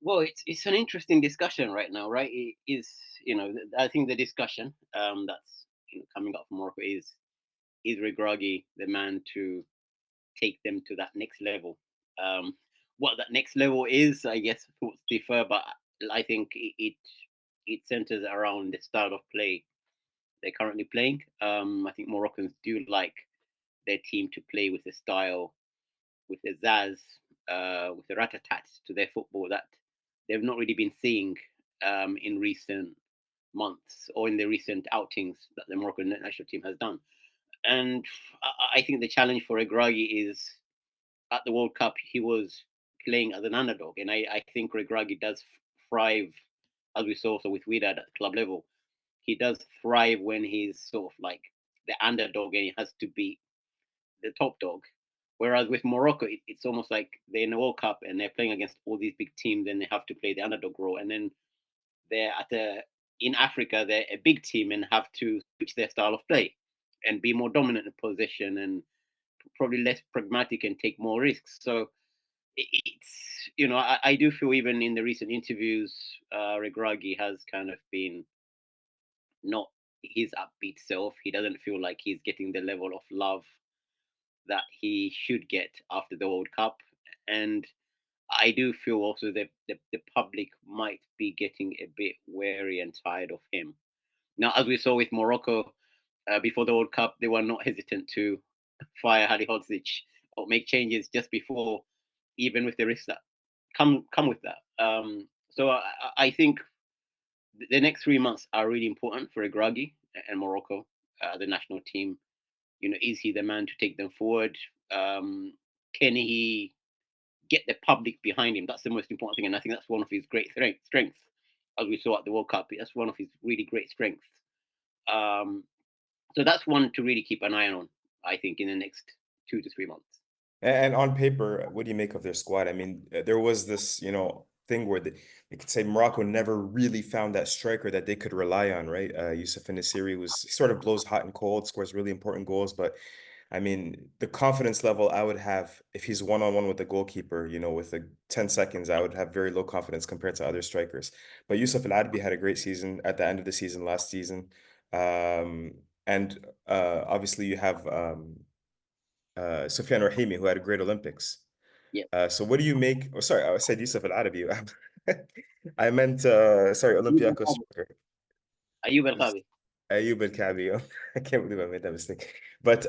Well, it's an interesting discussion right now, right? It is, I think the discussion that's coming up from Morocco is Regragui the man to take them to that next level? What that next level is, I guess thoughts differ, but I think it centers around the style of play they're currently playing. I think Moroccans do like their team to play with a style, with a zazz, with a rat-a-tat to their football that they've not really been seeing in recent months or in the recent outings that the Moroccan national team has done. And I think the challenge for Regragui is at the World Cup he was playing as an underdog, and I think Regragui does thrive, as we saw also with Widad at club level. He does thrive when he's sort of like the underdog and he has to beat the top dog. Whereas with Morocco, it's almost like they're in the World Cup and they're playing against all these big teams, and they have to play the underdog role. And then they're at a in Africa, they're a big team and have to switch their style of play and be more dominant in possession and probably less pragmatic and take more risks. So it's I do feel even in the recent interviews, Regragui has kind of been not his upbeat self. He doesn't feel like he's getting the level of love that he should get after the World Cup. And I do feel also that the public might be getting a bit wary and tired of him. Now, as we saw with Morocco before the World Cup, they were not hesitant to fire Halilhodžić or make changes just before, even with the risks that come with that. So I think the next 3 months are really important for Regragui and Morocco, the national team. Is he the man to take them forward? Can he get the public behind him? That's the most important thing, and I think that's one of his great strengths, as we saw at the World Cup. That's one of his really great strengths. Um, so that's one to really keep an eye on. I think in the next 2 to 3 months. And on paper, what do you make of their squad? I mean, there was this, thing where they could say Morocco never really found that striker that they could rely on, right? Youssef En-Nesyri was he sort of blows hot and cold, scores really important goals, but I mean, the confidence level I would have if he's one-on-one with the goalkeeper, with 10 seconds, I would have very low confidence compared to other strikers. But Youssef Al-Adbi had a great season at the end of the season last season. And obviously you have Sufyan Rahimi, who had a great Olympics. Yeah, So what do you make? Oh, sorry, I said Yusuf Al-Arabi. I meant, sorry, Ayub Olympiacos El striker. Ayub El It's Khabi. Ayoub El-Kabio. I can't believe I made that mistake. But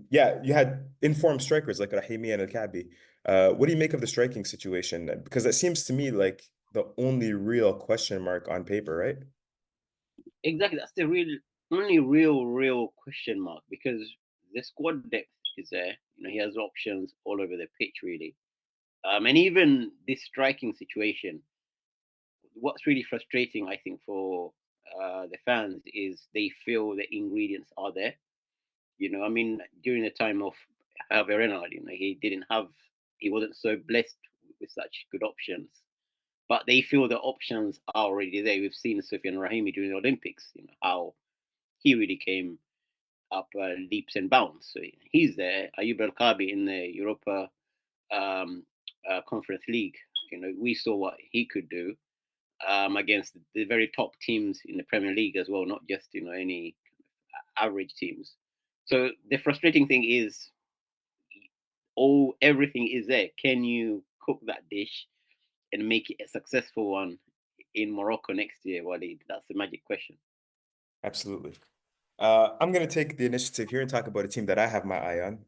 yeah, you had informed strikers like Rahimi and El-Kabi. What do you make of the striking situation? Because that seems to me like the only real question mark on paper, right? Exactly, that's the only real question mark because the squad depth is there. He has options all over the pitch, really. And even this striking situation, what's really frustrating, I think, for the fans is they feel the ingredients are there. I mean, during the time of Hervé Renard, he wasn't so blessed with such good options. But they feel the options are already there. We've seen Sofiane Rahimi during the Olympics, how he really came up leaps and bounds. So he's there. Ayub El Kabi in the Europa Conference League. We saw what he could do against the very top teams in the Premier League as well, not just any average teams. So the frustrating thing is, everything is there. Can you cook that dish and make it a successful one in Morocco next year, Walid? That's the magic question. Absolutely. I'm going to take the initiative here and talk about a team that I have my eye on.